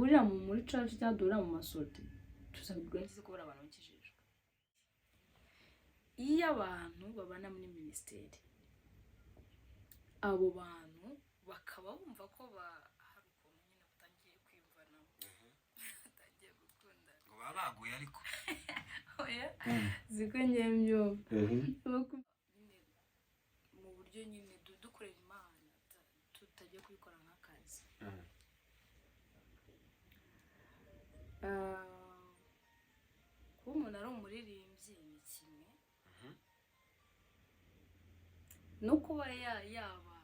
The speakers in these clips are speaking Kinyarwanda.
duhurira muri church cyangwa duhurira mu masorti tuzabibwira nziza ko bari abantu bakijijwe. Iyo abantu babana muri ministeri abo bantu bakaba bumva ko hari ukuntu nyine batangiye kwiyumvanamo batangiye gukunda ngo babaguye ariko oya ziko njye mbyumva mu buryo nyine dukorera Imana tutajya kubikora nk'akazi. Kuba umuntu ari umuririmbyi ni kimwe no kuba yaba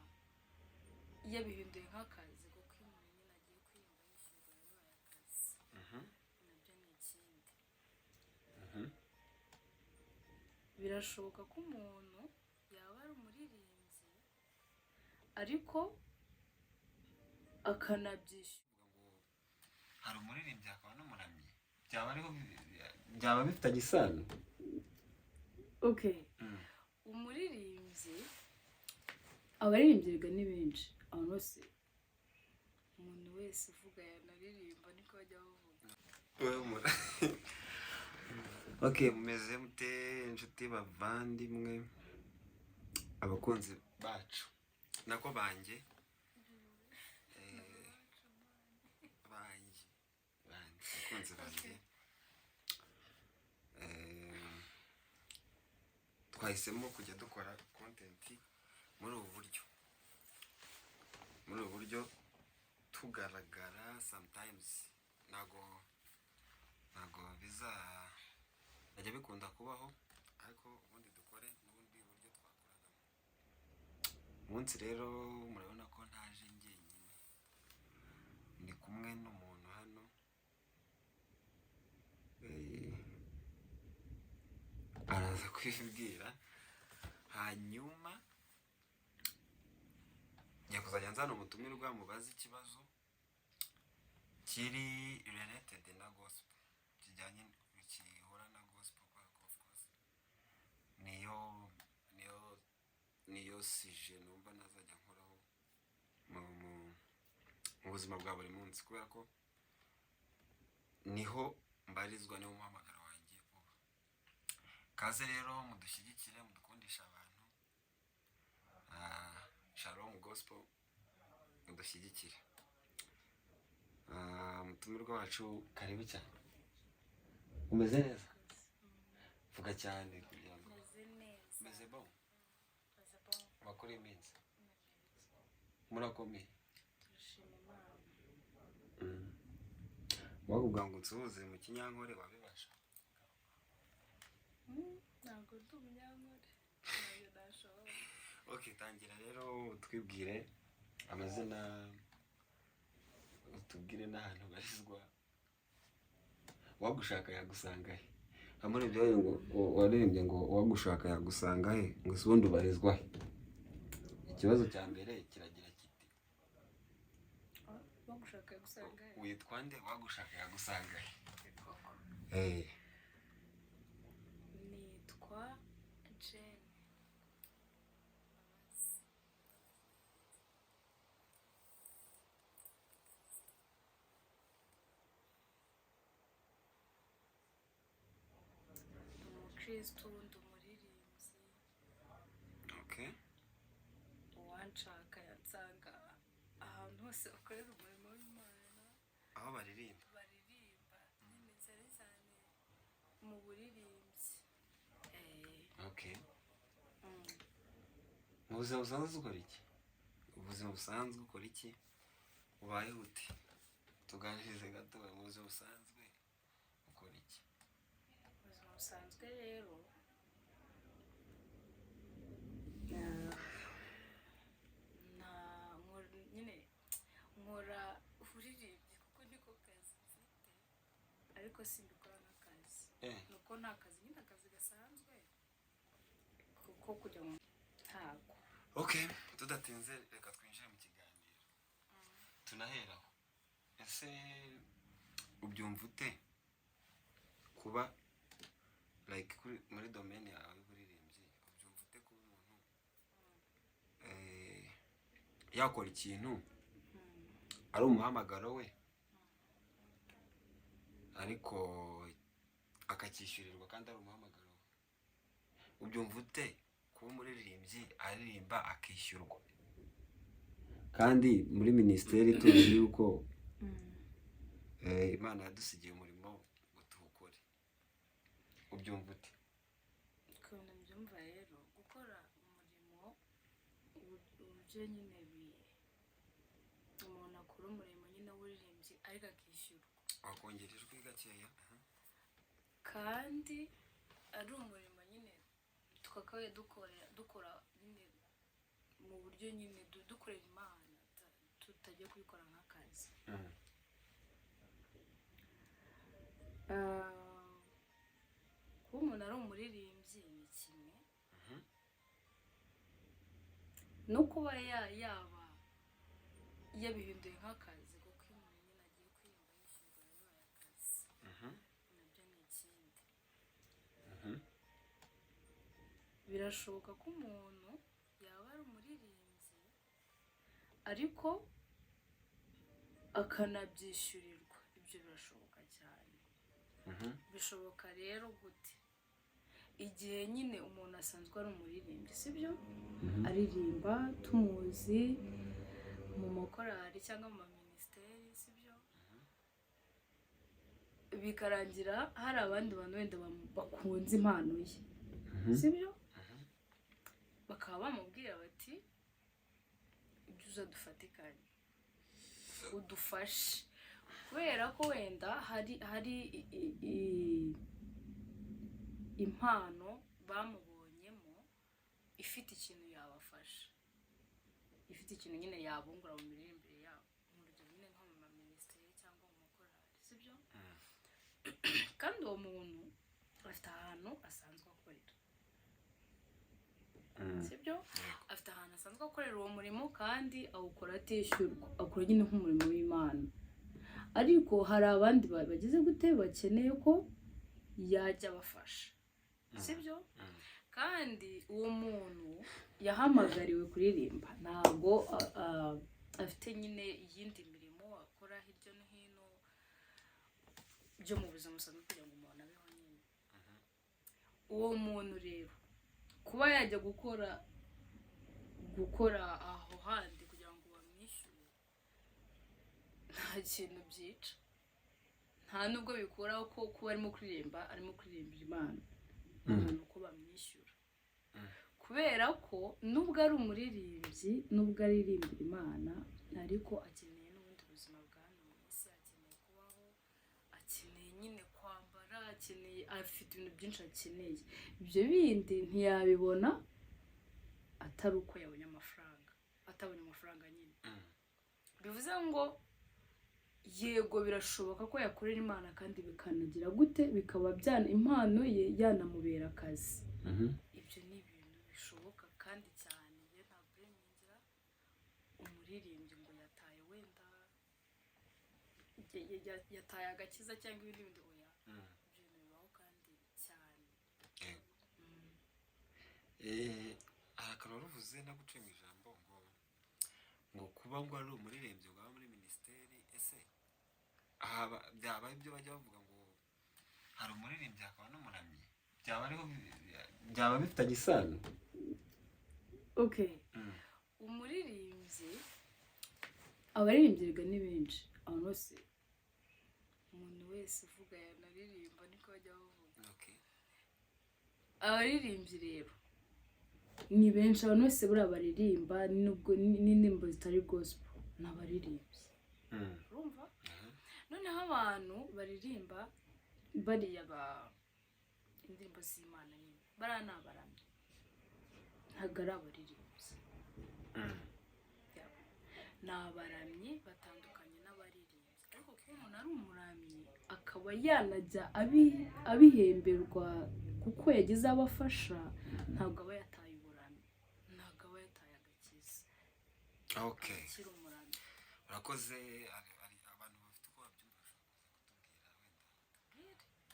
yabihinduye nk'akazi kuko iyo umuntu nyine agiye kwiyumva yishyurwa yabaye akazi nabyo ni ikindi. Birashoboka ko umuntu yaba ari umuririmbyi ariko akanabyishyura. Hari umuririmbyi akaba n'umuramyi byaba bifitanye isano. Okay. Umuririmbyi abaririmbyi biga ni benshi abantu bose umuntu wese uvuga yanaririmba niko bajya bavuga. Okay, mumeze mute inshuti bavandimwe abakunzi bacu nako banjye abakunzi banjye twahisemo kujya dukora content muri ubu buryo tugaragara sometimes ntago bizajya bikunda kubaho ariko ubundi dukore n'ubundi buryo twakoragamo. Umunsi rero murabona ko ntaje njyenyine ndi kumwe n'umuntu hano araza kwibwira hanyuma njya kuzajya nzana umutumirwa mubaze ikibazo kiri related na gospel kijyanye kihura na gospel kwa of course niyo sije numva nazajya nkoraho mu buzima bwa buri munsi kubera ko niho mbarizwa niho umuhamagaro wanjye uba. Kaze rero mudushyigikire mudukundisha abantu Shalom Gospel mudushyigikire. Umutumirwa wacu karibu cyane. Umeze neza? Vuga cyane kugira ngo meze bon. Bakora iminsi murakomeye wavuga ngo nsuhuze mu kinyankore wabibasha? Ntabwo ndi umunyankore ntabwo nashoboye. Okay, tangira rero twibwire amazina utubwire n'ahantu barizwa wagushaka yagusanga he. Hamwe ibyo ngo waririmbye ngo wagushaka yagusanga he ngo ubundi ubarizwa he. Ikibazo cya mbere kiragira kiti wagushaka yagusanga he witwa nde wagushaka yagusanga he? Nitwa Jane. Kristo ndi umuririmbyi. Okay. Uwanshaka yansanga ahantu hose bakorera umurimo w'Imana. Aho baririmba nyine cyane mu buririmbyi. Okay. Mu buzima busanzwe ukora iki? Ubuzima busanzwe ukora iki? Ubaye ute? Tuganirize gato mu buzima busanzwe ukora iki? Ubuzima busanzwe rero nkora uburirimbyi kuko niko kazi mfite ariko simbikora nk'akazi. Nuko nta kazi nyine akazi gasanzwe kuko kujya mu ntago. Okay, tudatinze reka twinjire mu kiganiro. Tunaheraho. Ese ubyumva ute kuba like muri domaine yawe y'uburirimbyi ubyumva ute kuba umuntu yakora ikintu ari umuhamagaro we ariko akacyishyurirwa kandi ari umuhamagaro we. Ubyumva ute kuba umuririmbyi aririmba akishyurwa kandi muri minisiteri tuzi yuko Imana yadusigiye umurimo ngo tuwukore? Ubyumva ute? ukuntu mbyumva rero gukora umurimo uburyo nyine umuntu akora umurimo nyine w'uburirimbyi ariko akishyurwa, wakongera ijwi gakeya, kandi ari umurimo nyine twakabaye dukora nyine mu buryo nyine dukorera Imana, tutajya kubikora nk'akazi. Kuba umuntu ari umuririmbyi ni kimwe, no kuba yaba yabihinduye nk'akazi, kuko iyo umuntu nyine agiye kuririmba yishyurwa yabaye akazi, nabyo ni ikindi. Birashoboka ko umuntu yaba ari umuririmbyi ariko akanabyishyurirwa, ibyo birashoboka cyane. Bishoboka rero gute? Igihe nyine umuntu asanzwe ari umuririmbyi, sibyo, aririmba tumuzi mu makorali cyangwa mu maminisiteri, sibyo, bikarangira hari abandi bantu wenda bakunze impano ye, sibyo, bakaba bamubwira bati ibyo uzadufatikanye udufashe, kubera ko wenda hari impano bamubonyemo ifite ikintu yabafasha, ifite ikintu nyine yabungura mu miririmbire yabo, mu rugero nyine nko mu maminisiteri cyangwa mu makorali, sibyo. Kandi uwo muntu afite ahantu asanzwe akorera, sibyo, afite ahantu asanzwe akorera uwo murimo kandi awukora atishyurwa, akora nyine nk'umurimo w'Imana. Ariko hari abandi bagize gute bakeneye ko yajya abafasha, sibyo, kandi uwo muntu yahamagariwe kuririmba, ntabwo afite nyine iyindi mirimo akora hirya no hino byo mu buzima busanzwe kugira ngo umuntu abeho nyine. Uwo muntu rero kuba yajya gukora aho handi kugira ngo bamwishyure, nta kintu byica, nta nubwo bikuraho ko kuba arimo kuririmbira Imana abantu uko bamwishyura, kubera ko nubwo ari umuririmbyi, nubwo aririmbira Imana, ariko akeneye n'ubundi buzima bwa hano mu isi, akeneye kubaho, akeneye nyine kwambara, afite ibintu byinshi akeneye. Ibyo bindi ntiyabibona atari uko yabonye amafaranga, atabonye amafaranga nyine. Bivuze ngo yego birashoboka ko yakorera Imana kandi bikanagira gute, bikaba impano ye yanamubera akazi. Ibyo ni ibintu bishoboka kandi cyane. Njye ntabwo uburenganzira umuririmbyi ngo yataye wenda yataye agakiza cyangwa ibindi bindi, oya, ibyo bintu bibaho kandi cyane. Akantu ruvuze naguciye mu ijambo ngo kuba ngo ari umuririmbyi waba muri minisiteri, ese byaba ibyo bajya bavuga ngo hari umuririmbyi hakaba n'umuramyi, byaba bifitanye isano? Umuririmbyi, abaririmbyi ni benshi, abantu bose, umuntu wese uvuga yanaririmba niko bajya bavuga. Abaririmbyi rero ni benshi, abantu bose buriya baririmba, nubwo n'indirimbo zitari gospel ni abaririmbyi, urumva. Noneho abantu baririmba bariya indirimbo z'Imana nyine, bariya ni abaramyi, ntabwo ari abaririmbyi. Ni abaramyi batandukanye n'abaririmbyi, ariko kuba umuntu ari umuramyi akaba yanajya abihemberwa kuko yagize abafasha, ntabwo aba yataye uburamyi, ntabwo aba yataye agakiza. Akiri umuramyi. Urakoze. Abantu bafite uko babyumva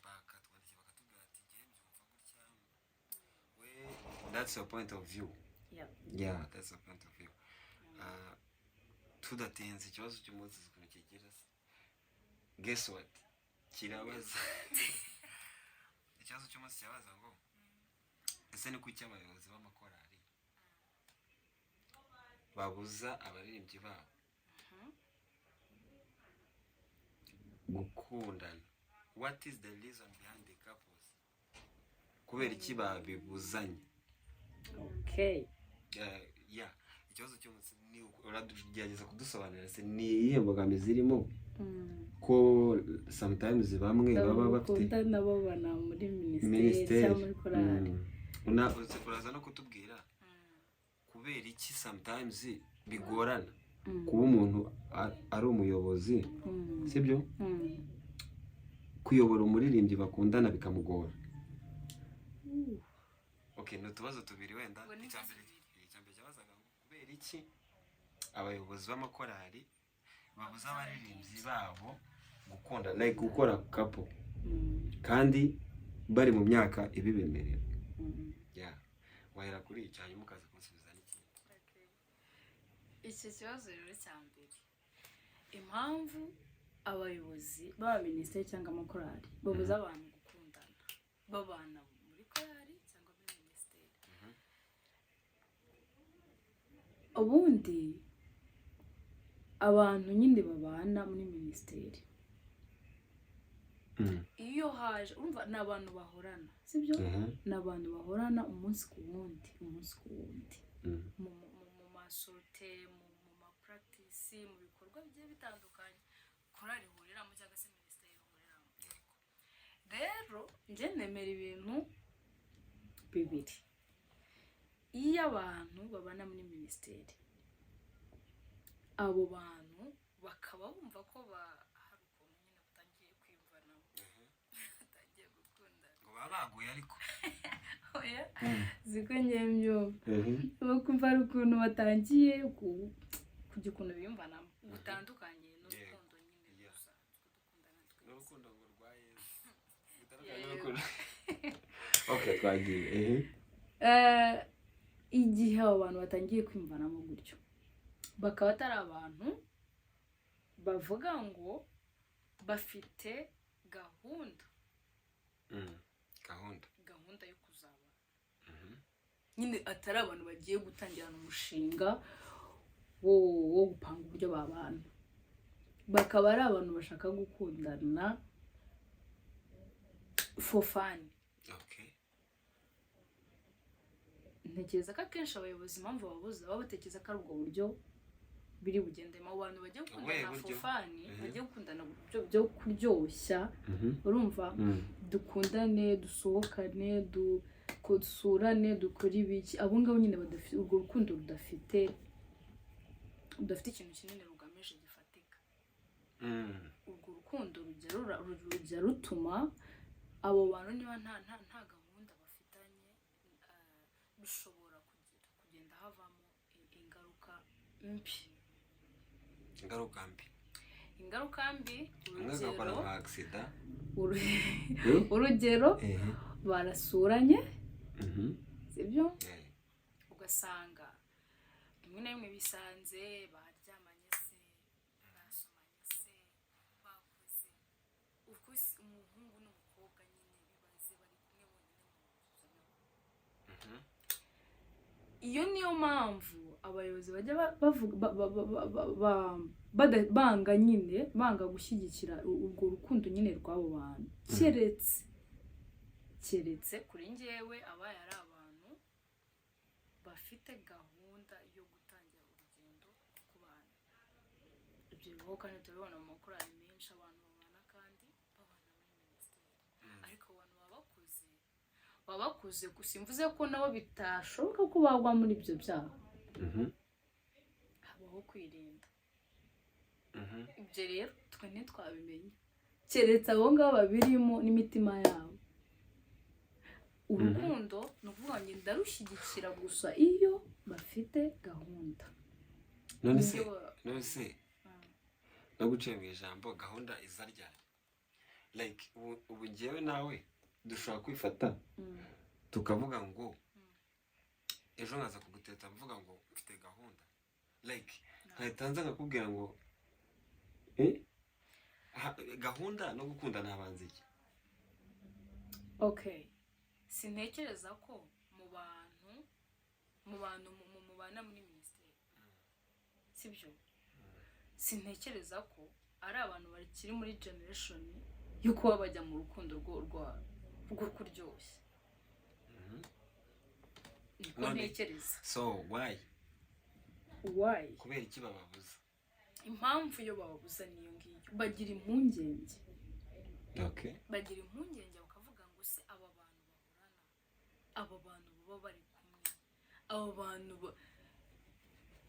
bakatwandikira bakatubwira ati ngiye mbyumva gutya, that's your point of view. Yeah, that's your point of view. Tudatinze ikibazo cy'umunsi ukuntu kigira, guess what, kirabaza ikibazo cy'umunsi cyabaza ngo ese ni kuki abayobozi b'amakorali babuza abaririmbyi babo gukundana? What is the reason behind the couples? Kubera iki babibuzanye? Okay. Ikibazo cy'umunsi ni uragerageza kudusobanurira se ni iyihe mbogamizi irimo ko sometimes bamwe baba bafite nabo bana muri ministeri cyangwa muri korali. Uraza no kutubwira kubera iki sometimes bigorana kuba umuntu ari umuyobozi, sibyo? Kuyobora umuririmbyi bakundana bikamugora. Okay, no tubazo tubiri wenda. Icyambere cyabazaga kubera iki abayobozi b'amakorali babuza abaririmbyi babo gukunda, like gukora couple kandi bari mu myaka ibibemerera. Wahera kuri icyo hanyuma ukaza kunsubiza n'ikindi. Iki kibazo rero cyambere, impamvu abayobozi baba ministeri cyangwa amakorali babuza abantu gukundana babana muri korali cyangwa muri ministeri. Ubundi abantu nyine babana muri ministeri iyo haje urumva n'abantu bahorana, sibyo? N'abantu bahorana umunsi ku wundi mu masorte, mu ma practice, mu bikorwa bigiye bitandukanye korali huriramo cyangwa se ministeri huriramo. Rero nje nemera ibintu bibiri. Iyo abantu babana muri ministeri, abo bantu bakaba bumva ko hari ukuntu nyine batangiye kwiyumvanamo, batangiye gukundana ngo babaguye ariko oya ziko nyemyo bakumva ari ukuntu batangiye kujya ukuntu biyumvanamo gutandukanye n'urukundo nyine gusa dukundana n'urukundo ngo rwa Yesu bitandukanye n'urukundo. Okay, twagiye igihe abo bantu batangiye kwiyumvanamo gutyo bakaba atari abantu bavuga ngo bafite gahunda yo kuzaba nyine atari abantu bagiye gutangirana umushinga wo gupanga uburyo babana, bakaba ari abantu bashaka gukundana for fun. Ntekereza ko akenshi abayobozi impamvu babuza baba batekereza ko ari ubwo buryo biri bugendemo. Abantu bagiye gukundana for fun, bagiye gukundana byo kuryoshya, urumva? Dukundane, dusohokane, dusurane, dukora ibiki. Abo ngabo nyine badafite urwo rukundo rudafite ikintu kinini rugamije gifatika. Urwo rukundo rujya rutuma abo bantu niba nta gahunda bafitanye bishobora kugenda havamo ingaruka mbi. Urugero barasuranye, sibyo? Ugasanga rimwe na rimwe bisanze baryamanye se, basomanye se, bakoze ubwo umuhungu n'umukobwa nyine bibaze bari kumwe bonyine. Iyo niyo mpamvu abayobozi bajya banga gushyigikira urwo rukundo nyine rw'abo bantu, keretse kuri njyewe abaye ari abantu bafite gahunda yo gutangira urugendo ku bantu. Ibyo bibaho kandi turabibona mu makorali menshi, abantu babana kandi babana muri ministeri, ariko abantu baba bakuze gusa imvuze ko nabo bitashoboka ko bagwa muri ibyo byaha. Habaho kwirinda. Ibyo rero twe ntitwabimenye keretse abo ngabo babirimo n'imitima yabo. Urukundo ni ukuvuga ngo ndarushyigikira gusa iyo bafite gahunda. None se no guciye mu ijambo gahunda iza ryari? Like ubu njyewe nawe dushobora kwifata tukavuga ngo ejo nkaza kuguteta mvuga ngo mfite gahunda, like nkahita nza nkakubwira ngo gahunda no gukunda nabanze iki? Okay, sintekereza ko mu bantu mubana muri minisiteri, sibyo? Sintekereza ko ari abantu bakiri muri generation yo kuba bajya mu rukundo rwo kuryoshya. Niko ntekereza. So why? Kubera iki bababuza? Impamvu yo bababuza niyo ngiyo, bagira impungenge. Okay. Bagira impungenge bakavuga ngo se aba bantu bahorana, aba bantu baba bari kumwe, aba bantu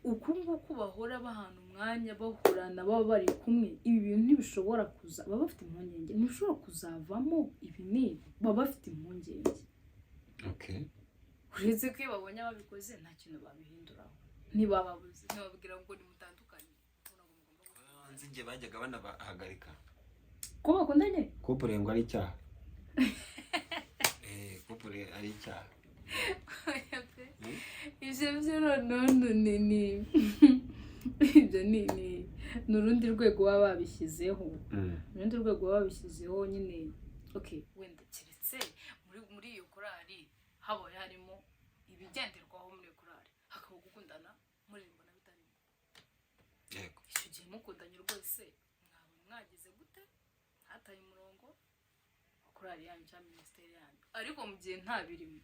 uku nguku bahora bahana umwanya bahorana baba bari kumwe, ibi bintu ntibishobora kuza, baba bafite impungenge, ntibishobora kuzavamo ibi n'ibi, baba bafite impungenge. Okay. Uretse ko iyo babonye ababikoze nta kintu babihinduraho, ntibababuze, ntibababwira ngo ni mutandukanye. Nzi nge bajyaga banabahagarika ko bakundanye, couple ngo ari icyaha. Couple ari icyaha. Ibyo none ni ibyo ni urundi rwego baba babishyizeho, urundi rwego baba babishyizeho nyine. Okay, wenda keretse muri iyo korali habaye harimo ibigenderwaho muri iyo korali, hakaba gukundana muririmbo na bitarimo. Yego. Icyo gihe mukundanye rwose mwagize gute? Hataye umurongo wa korali yanyu cyangwa minisiteri yanyu. Ariko mu gihe nta birimo,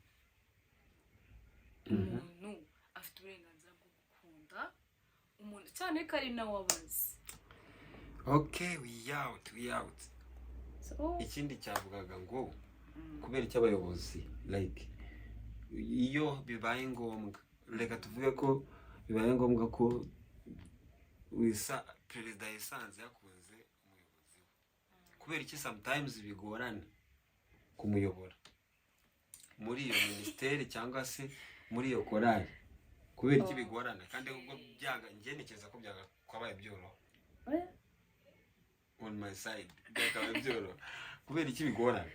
umuntu afite uburenganzira bwo gukunda umuntu cyane ko ari nawe wabaze. Okay, we out. So ikindi cyavugaga ngo kubera icyo abayobozi like iyo bibaye ngombwa, reka tuvuge ko bibaye ngombwa ko perezida yasanze yakunze umuyobozi we, kubera iki sometimes bigorana kumuyobora muri iyo minisiteri cyangwa se muri iyo korali? Kubera iki bigorana kandi ubwo ngenekereza ko byakabaye byoroha on my side, byakabaye byoroha. Kubera iki bigorana?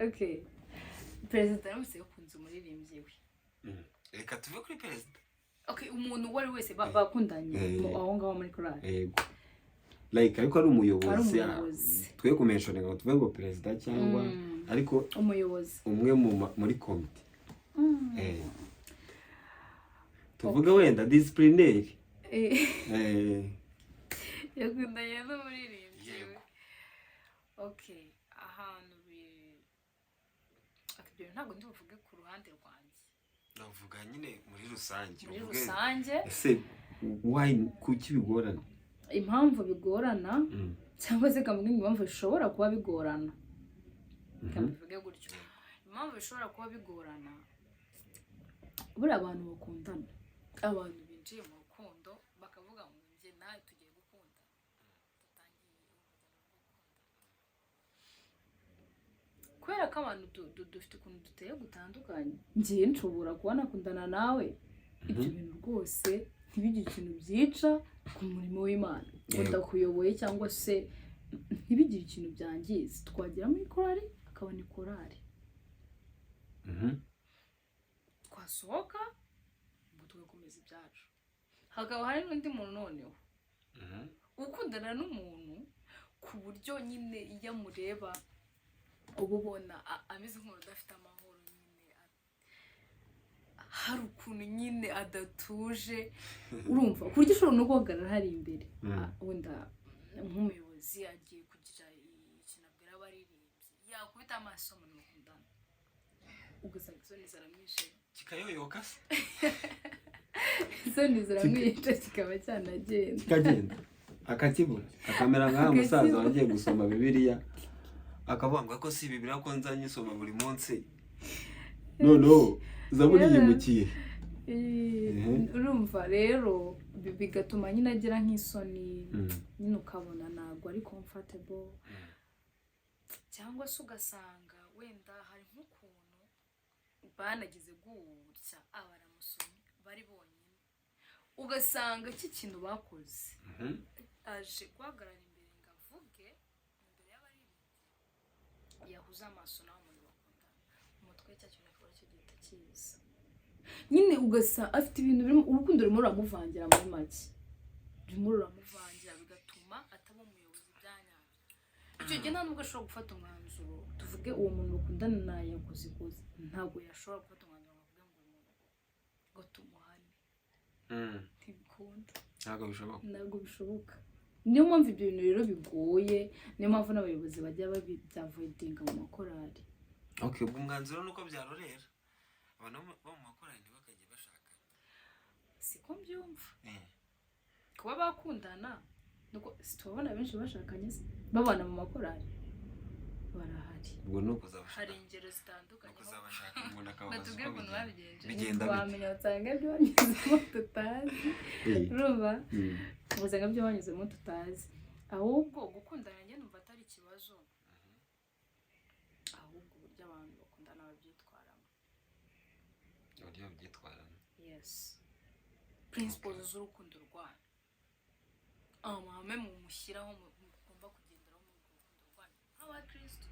Okay, perezida yaramutse yakunze umuririmbyi we, reka tuve kuri perezida. Okay, umuntu uwo ari wese bakundanye aho ngaho muri korali. Yego, like ariko ari umuyobozi. Twe kumenshone ngo tuve ngo perezida cyangwa ariko umuyobozi umwe muri komite. Tuvuga wenda disciplinary. yakundanye n'umuririmbyi we. Okay, ahantu akibyo ntabwo ndi buvuge ku ruhande rwanjye, navuga nyine muri rusange. Muri rusange ese why kuki bigorana? Impamvu bigorana cyangwa se kamuga impamvu bishobora kuba bigorana, kamuvuge gutyo. Impamvu bishobora kuba bigorana, buri abantu bakundana, abantu binjiye mu rukundo bakavuga ngo nge nawe tugiye gukunda, dutangiye kubera ko abantu dufite ukuntu duteye gutandukanye. Ngiye nshobora kuba nakundana nawe, ibyo bintu rwose ntibigire ikintu byica ku murimo w'Imana, ndakuyoboye cyangwa se ntibigire ikintu byangiza. Twagera muri korali akaba ni korali, twasohoka ngo tugakomeza ibyacu. Hakaba hari n'undi muntu noneho ukundana n'umuntu ku buryo nyine iyo amureba uba ubona ameze nk'umuntu udafite amahoro, nyine hari ukuntu nyine adatuje, urumva ku buryo ushobora no guhagarara hari imbere wenda nk'umuyobozi agiye kugira ikintu abwira abaririmbyi, yakubita amaso umuntu mukundana ugasanga isoni zaramwishe kikayoyoka se. Isoni zaramwishe kikaba kikagenda akakibura, akamera nk'aho umusaza wagiye gusoma Bibiliya akavuga ko si Bibiliya ko nzanye isoma buri munsi, no Zaburi yimukiye. Urumva rero bigatuma nyine agira nk'isoni, nyine ukabona ntabwo ari comfortable, cyangwa se ugasanga wenda hari nk'ukuntu banagize gutya abaramusomye bari bonyine, ugasanga iki kintu bakoze aje guhagarara imbere ngo avuge imbere y'abaririmbyi, yahuza amaso nawe umuntu bakundana, umutwe cya kintu akaba cyo gihita kiza nyine, ugasanga afite ibintu birimo urukundo rumwe ruramuvangira muri make, rumwe ruramuvangira bigatuma ataba umuyobozi byanyabyo. icyo gihe nta nubwo ashobora gufata umwanzuro tuvuge uwo muntu bakundana na yakoze ntabwo yashobora gufata umwanzuro avuga ngo umuntu ngo tumuhane ntibikunda ntabwo bishoboka niyo mpamvu ibyo bintu rero bigoye niyo mpamvu n'abayobozi bajya babyavoidinga mu makorari ubwo umwanzuro nuko byarorera abantu bo mu makorari ntibakajye bashakana siko mbyumva kuba bakundana nuko tubabona benshi bashakanye babana mu makorari barahari ubwo nuko uzabashaka hari ingero zitandukanye nuko uzabashaka umuntu akabaza batubwire ukuntu babigenje bigenda bamenya usanga ibyo banyuzemo tutazi urumva usanga ibyo banyuzemo tutazi ahubwo gukundana njye numva atari ikibazo ahubwo uburyo abantu bakundana babyitwaramo uburyo babyitwaramo yes principles z'urukundo rwanyu amahame mumushyiraho mugomba kugenderaho mu rukundo rwanyu nk'abakristo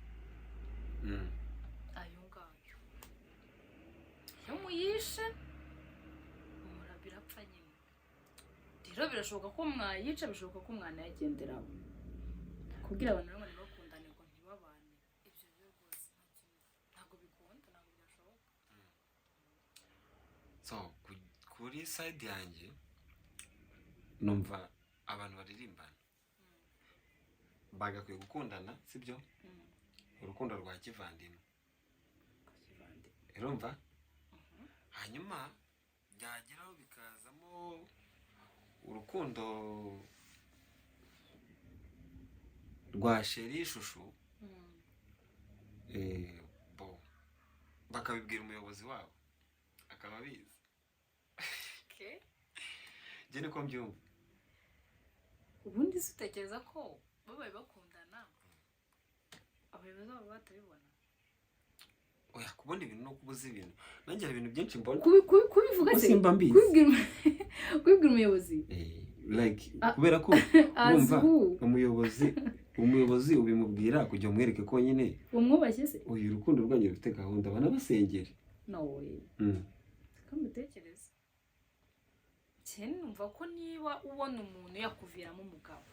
ayo ngayo iyo muyishe birapfa nyine rero birashoboka ko mwayica bishoboka ko mwanayagenderaho kubwira abantu bamwe bakundane ngo ntibabane ibyo byo rwose ntabwo bikunda ntabwo byashoboka so kuri side yanjye numva abantu baririmbana bagakwiye gukundana sibyo urukundo rwa kivandimwe urumva hanyuma byageraho bikazamo urukundo rwa sheri ishushu bakabibwira umuyobozi wabo akaba abizi njye niko mbyumva ubundi se utekereza ko babaye bakundana abayobozi babo batabibona oya kubona ibintu no kubuza ibintu nanjye hari ibintu byinshi mbona kubivuga se kubibwira umuyobozi like kubera ko urumva umuyobozi ubimubwira kugira umwereke ko nyine umwubashye se uyu urukundo rwanyu rufite gahunda banabasengere no way kamutekereza cyane numva ko niba ubona umuntu yakuviramo umugabo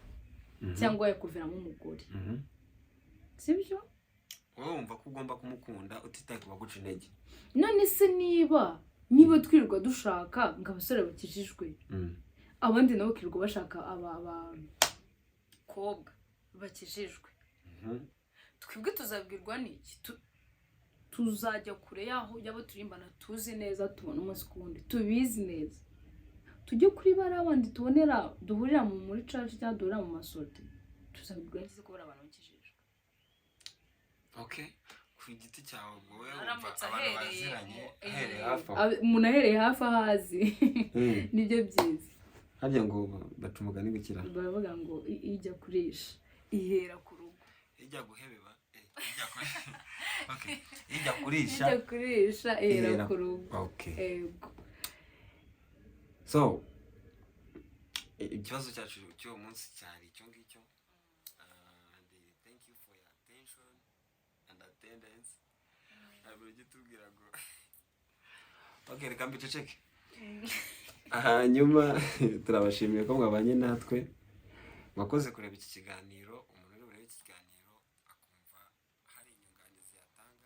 cyangwa yakuviramo umugore sibyo wowe wumva ko ugomba kumukunda utitaye ku baguca intege none se niba twirirwa dushaka ngo abasore bakijijwe abandi nabo kirirwa bashaka abakobwa bakijijwe twebwe tuzabwirwa n'iki tuzajya kure yaho yabo turimbana tuzi neza tubona umunsi ku wundi tubizi neza tujye kuri bariya bandi duhurira muri church cyangwa duhurira mu masorti tuzabwirwa n'iki ko bari abantu bakijijwe ku giti cyawe wowe wumva abantu baziranye ahereye hafi umuntu ahereye hafi ahazi nibyo byiza harya ngo baca umugani gukira baravuga ngo ijya kurisha ihera ku rugo ijya guhebeba ijya kurisha ihera ku rugo so ikibazo cyacu cy'uwo munsi cyari icyo ngicyo thank you for your attention and attendance ntabwo gitubwira ngo reka mbiceceke hanyuma turabashimiye ko mwabanye natwe mwakoze kureba iki kiganiro umuntu uri burebe iki kiganiro akumva hari inyunganizi yatanga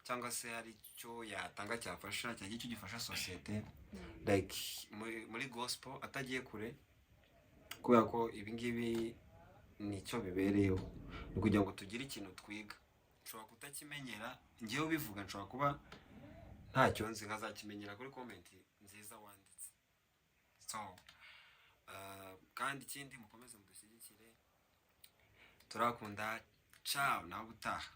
cyangwa se hari icyo yatanga cyafasha cyangwa icyo gifasha sosiyete like muri gospel atagiye kure kubera ko ibingibi nicyo bibereyeho ni kugira ngo tugire ikintu twiga nshobora kutakimenyera ngewe ubivuga nshobora kuba ntacyo nzi nkazakimenyera kuri comment nziza wanditse so kandi ikindi mukomeze mudushyigikire turakunda ciao nawe utaha